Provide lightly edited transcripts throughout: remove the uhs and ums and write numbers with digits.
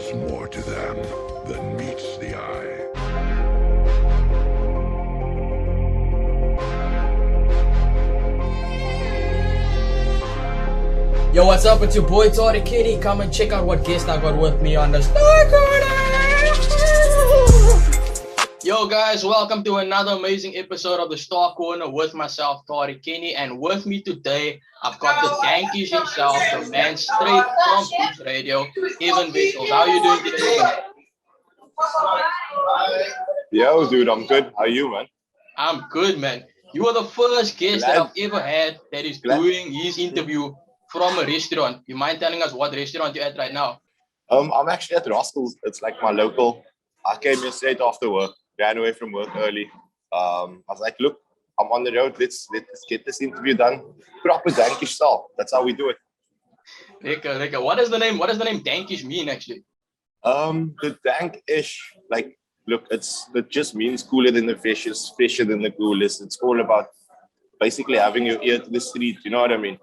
There's more to them than meets the eye. Yo, what's up? It's your boy Tori Kitty. Come and check out what guest I got with me on the Star Corner. Yo guys, welcome to another amazing episode of the Star Corner with myself, Tori Kenny, and with me today, I've got the Dankies himself, the man straight from Push Radio, Evann Wessel. How are you doing today, man? Yo, dude, I'm good. How are you, man? I'm good, man. You are the first guest that I've ever had that is doing his interview from a restaurant. You mind telling us what restaurant you're at right now? I'm actually at Rascals. It's like my local. I came here straight after work, ran away from work early. I was like, look, I'm on the road. Let's get this interview done. Proper Dankish style. That's how we do it. Lekker. What does the name Dankish mean actually? The Dankish, like, look, it just means cooler than the freshest, fresher than the coolest. It's all about basically having your ear to the street. You know what I mean?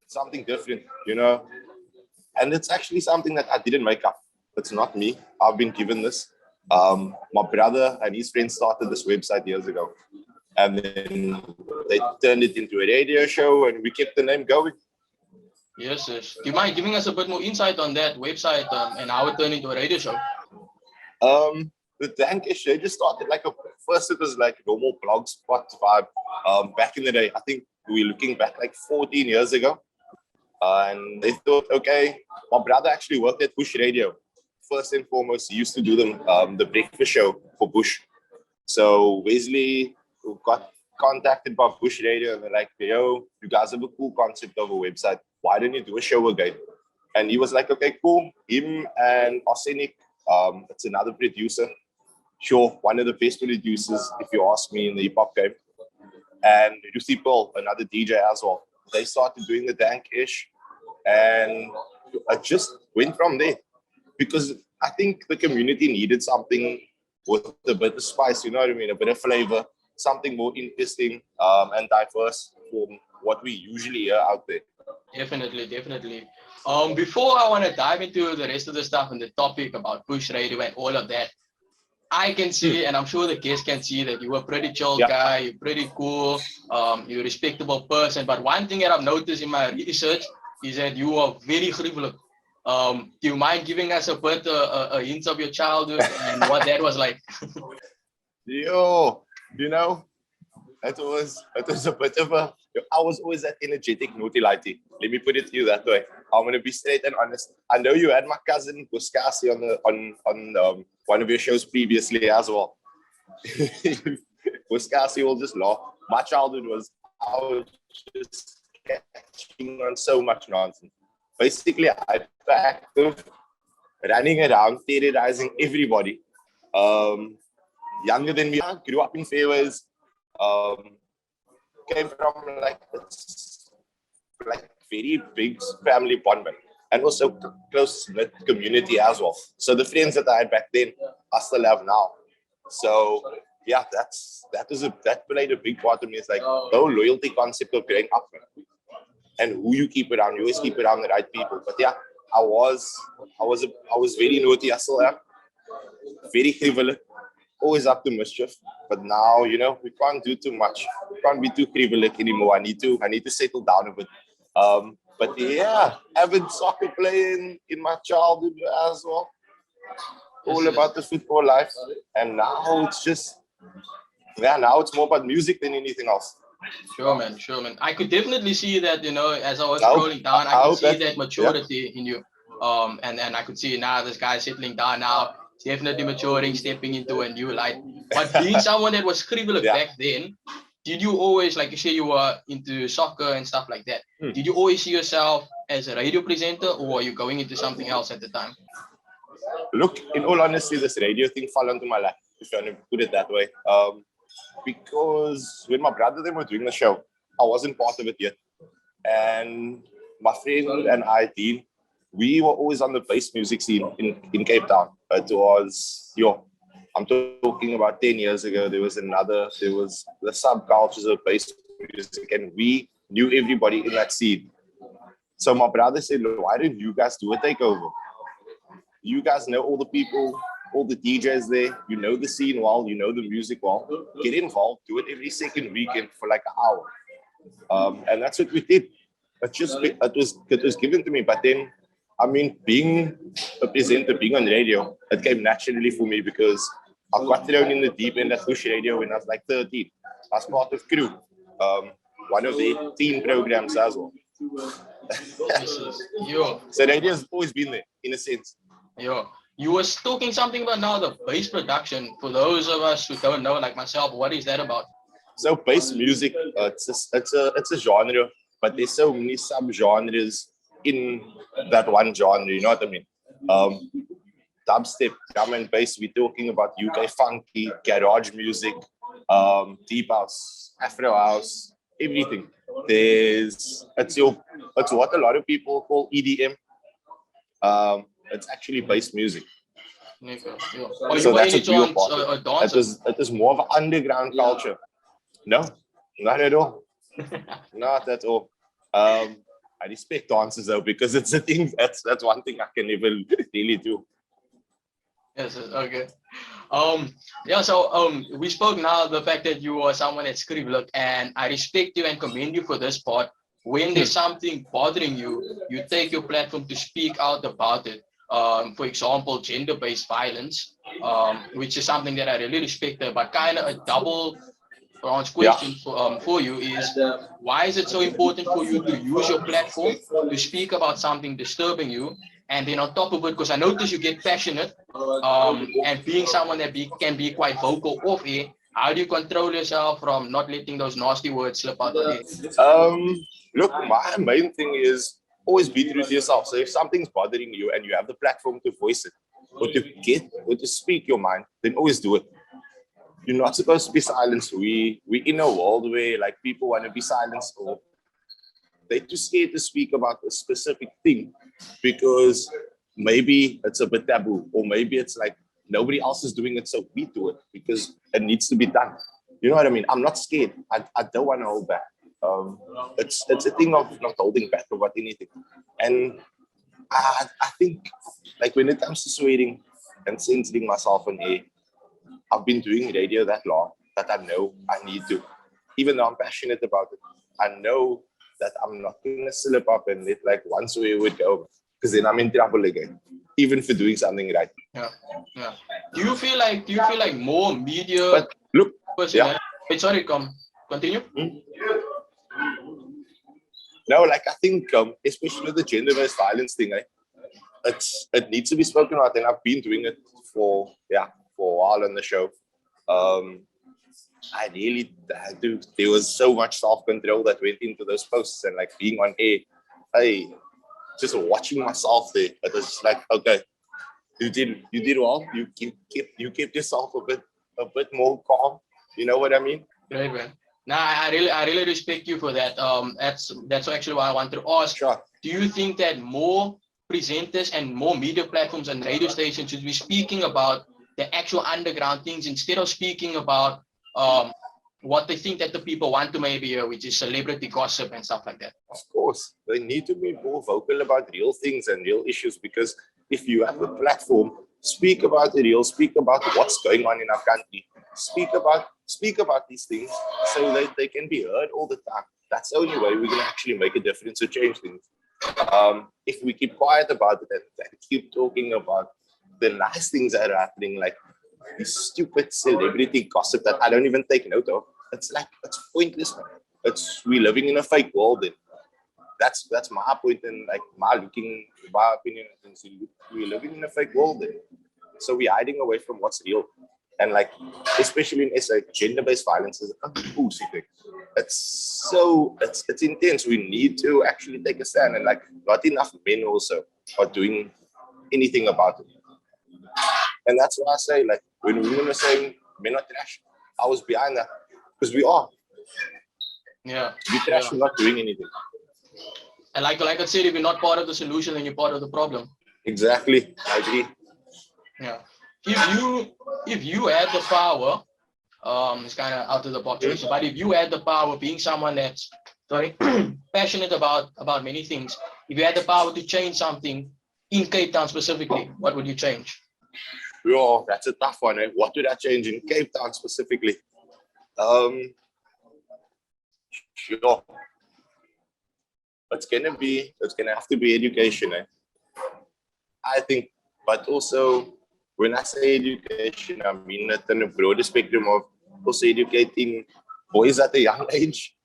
Something different, you know, and it's actually something that I didn't make up. It's not me. I've been given this. My brother and his friends started this website years ago, and then they turned it into a radio show, and we kept the name going. Yes. Do you mind giving us a bit more insight on that website and how it turned into a radio show? The Dankish, they just started first it was like a normal blog spot vibe. Back in the day, I think we're looking back like 14 years ago. And they thought, okay, my brother actually worked at Push Radio. First and foremost, he used to do the breakfast show for Push. So Wesley got contacted by Push Radio and they're like, yo, you guys have a cool concept of a website. Why don't you do a show again? And he was like, okay, cool. Him and Arsenic, it's another producer. Sure, one of the best producers, if you ask me, in the hip-hop game. And Lucy Paul, another DJ as well. They started doing the Dankish, and I just went from there because I think the community needed something with a bit of spice, you know what I mean, a bit of flavor, something more interesting and diverse from what we usually hear out there. Definitely. Before I want to dive into the rest of the stuff and the topic about Push Radio and all of that, I can see, and I'm sure the guests can see, that you're a pretty chill guy, you're pretty cool, you're a respectable person. But one thing that I've noticed in my research is that you are very frivolous. Do you mind giving us a bit a hint of your childhood and what that was like? Yo, you know, it was a bit of a. I was always that energetic, naughty lighty. Let me put it to you that way. I'm gonna be straight and honest. I know you had my cousin Buskasi on one of your shows previously as well. Buskasi will just laugh. My childhood was I was just catching on so much nonsense. Basically, hyperactive, running around, terrorizing everybody. Younger than me, I grew up in Fairways. Came from like very big family bond, and also close knit community as well. So the friends that I had back then, I still have now. So yeah, that played a big part of me. It's like the whole loyalty concept of growing up, man. And who you keep around. You always keep around the right people. But yeah, I was very naughty. I still am very frivolous. Always up to mischief, but now, you know, we can't do too much. We can't be too frivolous anymore. I need to settle down a bit. But yeah, avid soccer playing in my childhood as well. All about the football life. And now it's just, now it's more about music than anything else. Sure, man. I could definitely see that, you know, as I was scrolling down, I could see that maturity in you. And I could see now this guy's settling down now. Definitely maturing, stepping into a new light. But being someone that was frivolous back then, did you always, like you say, you were into soccer and stuff like that? Did you always see yourself as a radio presenter, or were you going into something else at the time? Look, in all honesty, this radio thing fell onto my lap, if you want to put it that way. Because when my brother and them were doing the show, I wasn't part of it yet. And my friend and I, Dean, we were always on the bass music scene in Cape Town. It was, I'm talking about 10 years ago, there was the subcultures of bass music, and we knew everybody in that scene. So my brother said, why didn't you guys do a takeover? You guys know all the people, all the DJs there. You know the scene well. You know the music well. Get involved. Do it every second weekend for like an hour. And that's what we did. It was given to me. But then, I mean, being a presenter, being on radio, it came naturally for me because I got thrown in the deep end at Push Radio when I was like 13. I was part of Crew, one of the teen programs as well. So the idea has always been there, in a sense. You were talking something about now the bass production. For those of us who don't know, like myself, what is that about? So bass music, it's a genre, but there's so many sub-genres in that one genre. You know what I mean? Dubstep, drum and bass. We're talking about UK funky, garage music, deep house, Afro house, everything. It's what a lot of people call EDM. It's actually bass music. So that's a real part. It is more of an underground culture. No, not at all. Not at all. I respect dances though, because it's a thing. That's one thing I can never really do. Yes. Okay. So we spoke now the fact that you are someone at Scribbler, and I respect you and commend you for this part. When there's something bothering you, you take your platform to speak out about it. For example, gender-based violence, which is something that I really respect. But kind of a double question for you is, why is it so important for you to use your platform to speak about something disturbing you? And then on top of it, because I notice you get passionate, and being someone that can be quite vocal off air, how do you control yourself from not letting those nasty words slip out of you? Look, my main thing is always be true to yourself. So if something's bothering you and you have the platform to voice it, or to speak your mind, then always do it. You're not supposed to be silenced. We in a world where like people want to be silenced, or they're too scared to speak about a specific thing because maybe it's a bit taboo, or maybe it's like nobody else is doing it, so we do it because it needs to be done. You know what I mean? I'm not scared. I don't want to hold back. It's a thing of not holding back about anything. And I think like when it comes to swearing and censoring myself on air, I've been doing radio that long that I know I need to. Even though I'm passionate about it, I know that I'm not going to slip up and let like one swear would go, because then I'm in trouble again, even for doing something right. Yeah. Do you feel like more media? But look, Sorry, continue. No, like I think, especially with the gender-based violence thing, it needs to be spoken about, and I've been doing it for a while on the show. I really had to. There was so much self-control that went into those posts, and like being on air, just watching myself there. It was just like, okay, you did well. You kept yourself a bit more calm. You know what I mean? Right, man. Now I really respect you for that. That's actually why I want to ask. Sure. Do you think that more presenters and more media platforms and radio stations should be speaking about the actual underground things instead of speaking about what they think that the people want to maybe hear, which is celebrity gossip and stuff like that? Of course, they need to be more vocal about real things and real issues, because if you have a platform, speak about the real, speak about what's going on in our country, speak about these things so that they can be heard all the time. That's the only way we can actually make a difference or change things. If we keep quiet about it and keep talking about the nice things that are happening, like this stupid celebrity gossip that I don't even take note of, it's pointless, man. We're living in a fake world. And that's my point, and like my opinion. We're living in a fake world, and so we're hiding away from what's real. And like, especially in SA, gender-based violence is a pussy thing. It's intense. We need to actually take a stand, and like, not enough men also are doing anything about it. And that's why I say, like, when women are saying men are trash, I was behind that, because we are. Yeah. We trash, we're not doing anything. And like I said, if you're not part of the solution, then you're part of the problem. Exactly. I agree. Yeah. If you had the power, it's kind of out of the box, but if you had the power, being someone that's passionate about many things, if you had the power to change something in Cape Town specifically, what would you change? Yo, that's a tough one. What would I change in Cape Town specifically? Um, sure. It's gonna have to be education. I think, but also when I say education, I mean it in a broader spectrum of also educating boys at a young age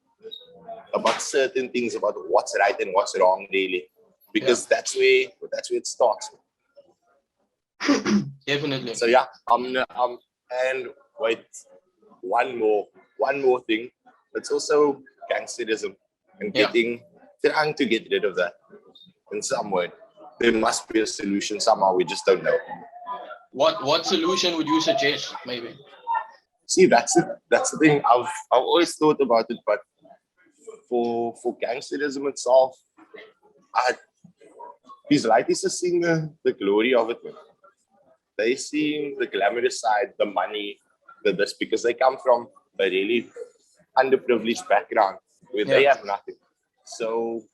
about certain things, about what's right and what's wrong daily, because that's where it starts. Definitely. So yeah, and wait, one more thing. It's also gangsterism and trying to get rid of that in some way. There must be a solution somehow. We just don't know. What solution would you suggest, maybe? See, that's it. That's the thing. I've always thought about it, but for gangsterism itself, these ladies are seeing the glory of it. Man. They see the glamorous side, the money, this, because they come from a really underprivileged background where they have nothing. So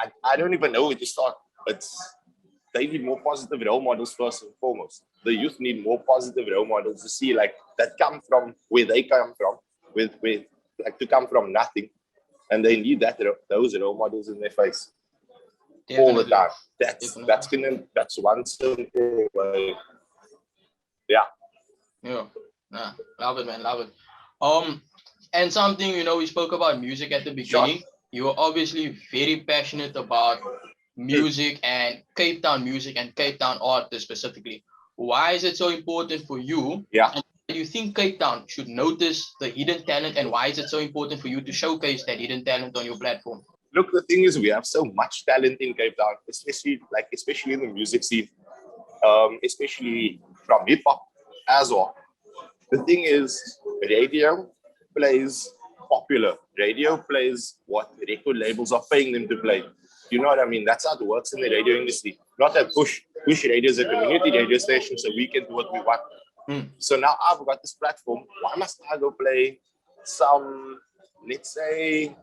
I don't even know where to start. They need more positive role models first and foremost. The youth need more positive role models to see like that come from where they come from, with like to come from nothing, and they need those role models in their face all the time. That's one simple way. Yeah. Nah, love it, man, love it. And something, we spoke about music at the beginning. Sure. You are obviously very passionate about music and Cape Town music and Cape Town artists specifically. Why is it so important for you? Yeah. And do you think Cape Town should notice the hidden talent, and why is it so important for you to showcase that hidden talent on your platform? Look, the thing is, we have so much talent in Cape Town, especially in the music scene, especially from hip hop as well. The thing is, radio plays popular. Radio plays what record labels are paying them to play. You know what I mean? That's how it works in the radio industry. Not that push radio is a community radio station, so we can do what we want. So now I've got this platform. Why must I go play some, let's say,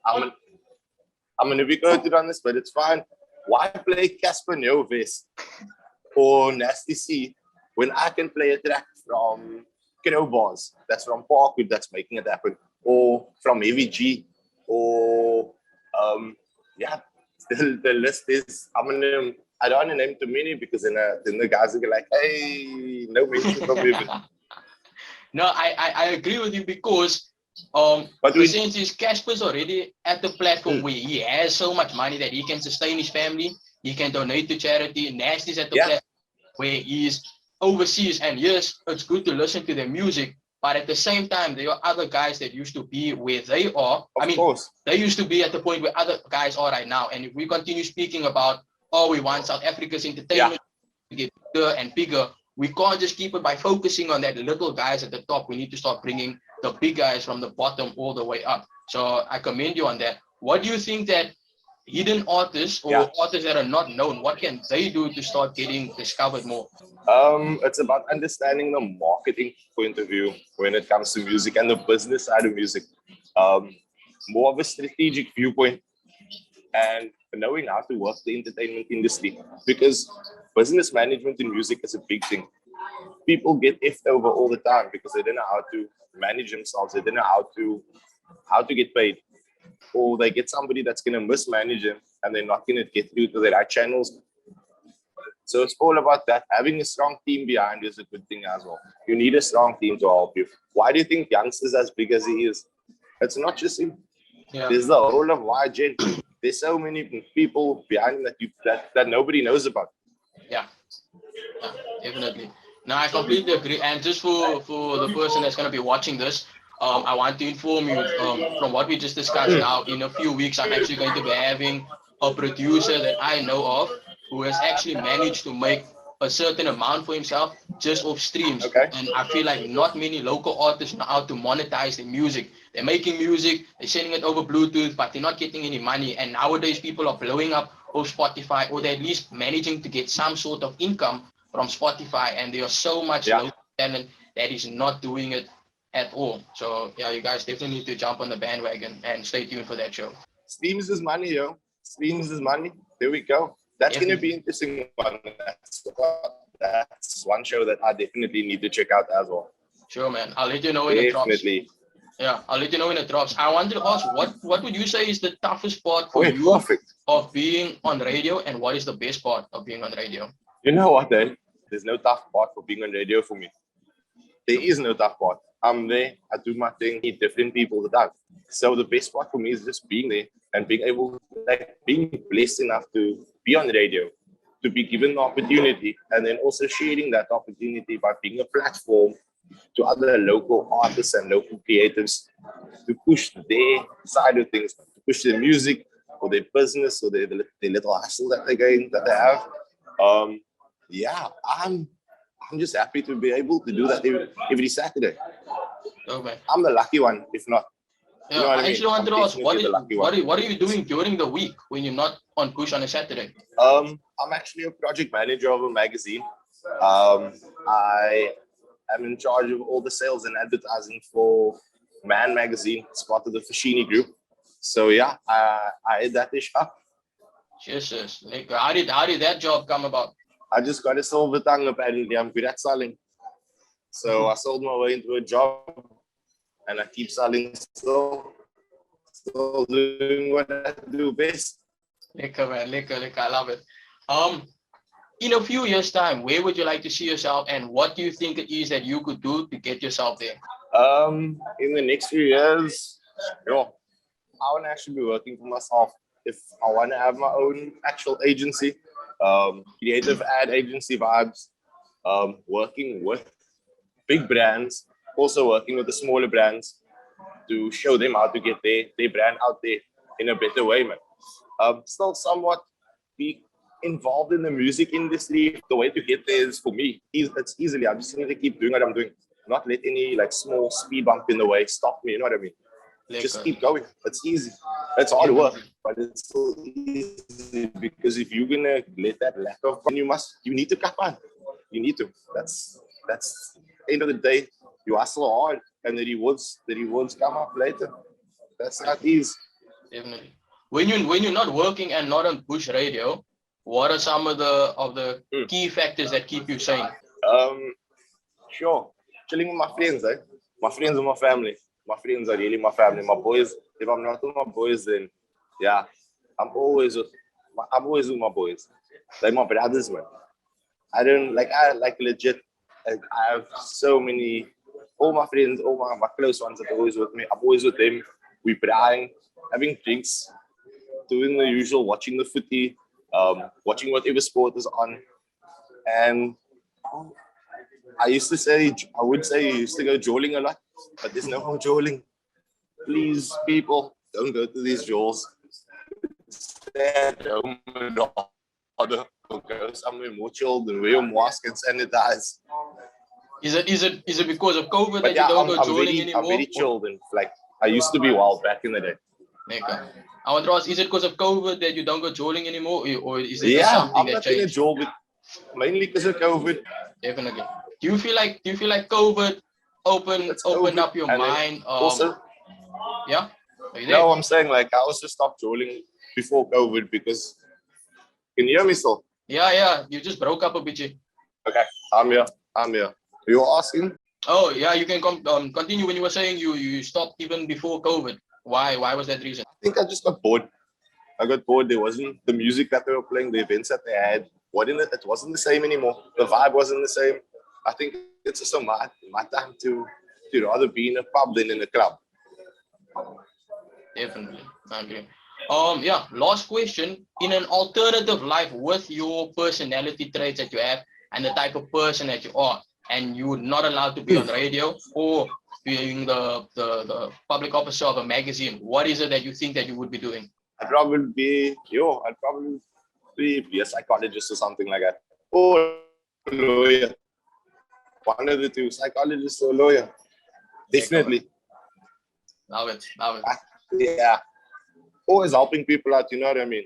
I'm gonna be quoted on this, but it's fine. Why play Casper Nyovest or Nasty C when I can play a track from Crowbars, that's from Parkwood, that's making it happen, or from Heavy G, or the list is, I don't want to name too many because then the guys are like, hey, no mention from me. No, I agree with you because but since his Casper's already at the platform where he has so much money that he can sustain his family, he can donate to charity. Nasty's at the platform where he's overseas, and yes, it's good to listen to their music, but at the same time, there are other guys that used to be where they are. Of course. They used to be at the point where other guys are right now. And if we continue speaking about, we want South Africa's entertainment to get bigger and bigger, we can't just keep it by focusing on that little guys at the top. We need to start bringing the big guys from the bottom all the way up. So I commend you on that. What do you think that hidden artists or artists that are not known, what can they do to start getting discovered more? It's about understanding the marketing point of view when it comes to music and the business side of music. More of a strategic viewpoint and knowing how to work the entertainment industry, because business management in music is a big thing. People get effed over all the time because they don't know how to manage themselves. They don't know how to get paid, or they get somebody that's going to mismanage them and they're not going to get through to the right channels. So it's all about that. Having a strong team behind is a good thing as well. You need a strong team to help you. Why do you think Youngster's as big as he is? It's not just him. There's the whole of YG. There's so many people behind that nobody knows about. Yeah, definitely. No, I completely agree. And just for the person that's going to be watching this, I want to inform you from what we just discussed now, in a few weeks, I'm actually going to be having a producer that I know of who has actually managed to make a certain amount for himself just off streams. Okay. And I feel like not many local artists know how to monetize their music. They're making music, they're sending it over Bluetooth, but they're not getting any money. And nowadays people are blowing up off Spotify, or they're at least managing to get some sort of income from Spotify. And there are so much local talent that is not doing it at all. So yeah, you guys definitely need to jump on the bandwagon and stay tuned for that show. Streams is money, yo. Streams is money. There we go. That's going to be interesting one. That's one show that I definitely need to check out as well. Sure, man. I'll let you know when it drops. Definitely. Yeah, I'll let you know when it drops. I wanted to ask, what would you say is the toughest part for you Perfect. of being on radio, and what is the best part of being on radio? You know what, eh? There's no tough part for being on radio for me. There is no tough part. I'm there, I do my thing, meet different people that I. So the best part for me is just being there and being able, like, being blessed enough to be on radio, to be given the opportunity, and then also sharing that opportunity by being a platform to other local artists and local creatives to push their side of things, to push their music or their business or their little hustle that they have. Yeah, I'm just happy to be able to do that every Saturday. Okay. I'm the lucky one, if not. Yeah, You know I actually wanted to ask, what are you doing Yes. during the week when you're not on push on a Saturday? I'm actually a project manager of a magazine. I am in charge of all the sales and advertising for Man Magazine. It's part of the Fashini Group. So yeah, I did that ish up. Jesus, like, how did that job come about? I just got a silver tongue apparently. I'm good at selling. So I sold my way into a job and I keep selling still doing what I do best. Lekker, man, lekker, I love it. In a few years' time, where would you like to see yourself, and what do you think it is that you could do to get yourself there? In the next few years, I want to actually be working for myself. If I want to have my own actual agency, creative ad agency vibes, working with big brands, also working with the smaller brands to show them how to get their brand out there in a better way, man. Still somewhat be involved in the music industry. The way to get there is, for me, it's easily. I just need to keep doing what I'm doing. Not let any like small speed bump in the way stop me, you know what I mean? Just keep going. It's easy. It's hard work, but it's so easy because if you're gonna let that lack of, you need to cut on. You need to. That's end of the day. You hustle hard, and the rewards come up later. That's how it is. Definitely. When you're not working and not on push radio, what are some of the key factors that keep you sane? Sure. Chilling with my friends, eh? My friends are my family. My friends are really my family. My boys, if I'm not with my boys, then yeah, I'm always with my boys. Like my brothers, man. I legit, like, I have so many, all my friends, all my close ones are always with me. I'm always with them. We're praying, having drinks, doing the usual, watching the footy, watching whatever sport is on. And I would say you used to go jolling a lot, but there's no more jolling. Please, people, don't go to these jolls. Stay at home and order. Go somewhere more chilled and wear a mask and sanitize. Is it because of COVID But that you don't go jolling anymore? I'm very chilled and like I used to be wild back in the day. Okay. I want to ask, is it because of COVID that you don't go jolling anymore, or is it something I'm that not changed? in a joll mainly because of COVID. Definitely. Do you feel like COVID opened up your mind? Also, yeah. Are you there? no, I'm saying like I also stopped jolling before COVID because. Can you hear me still? Yeah. You just broke up a bit. Okay, I'm here. You were asking? Oh yeah, you can continue when you were saying you stopped even before COVID. Why was that reason? I think I just got bored. I got bored. There wasn't the music that they were playing, the events that they had. It wasn't the same anymore. The vibe wasn't the same. I think it's just my time to rather be in a pub than in a club. Definitely. Okay. Yeah, last question. In an alternative life with your personality traits that you have and the type of person that you are, and you're not allowed to be on radio or being the public officer of a magazine, what is it that you think that you would be doing? I'd probably be a psychologist or something like that. Or a lawyer. One of the two, psychologist or lawyer. Definitely. Love it. Yeah. Always helping people out, you know what I mean?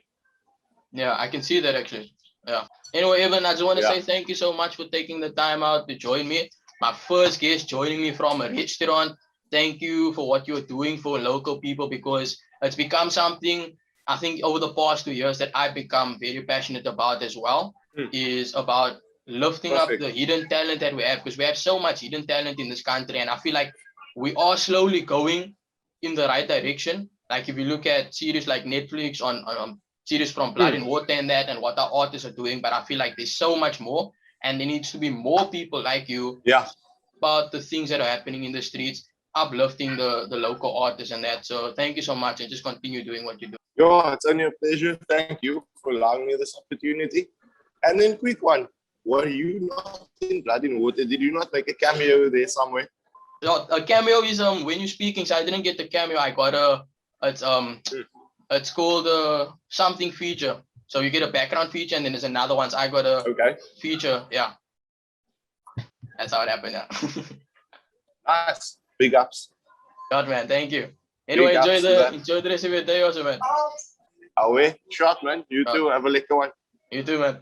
Yeah, I can see that actually. Yeah. Anyway, Evan, I just want to say thank you so much for taking the time out to join me. My first guest joining me from a restaurant. Thank you for what you're doing for local people, because it's become something I think over the past 2 years that I've become very passionate about as well is about lifting up the hidden talent that we have, because we have so much hidden talent in this country, and I feel like we are slowly going in the right direction. Like if you look at series like Netflix on series from Blood and Water and that, and what our artists are doing, but I feel like there's so much more, and there needs to be more people like you about the things that are happening in the streets, uplifting the local artists and that. So thank you so much, and just continue doing what you do. Yo, it's only a pleasure. Thank you for allowing me this opportunity. And then quick one, were you not in Blood and Water? Did you not make a cameo there somewhere? So a cameo is when you're speaking. So I didn't get the cameo. I got it's called something feature. So you get a background feature, and then there's another one. So I got a feature. Yeah, that's how it happened. Yeah. Nice. Big ups. God, man, thank you. Anyway, enjoy the rest of your day also, man. Away. Shot, man. You too. Have a liquor one. You too, man.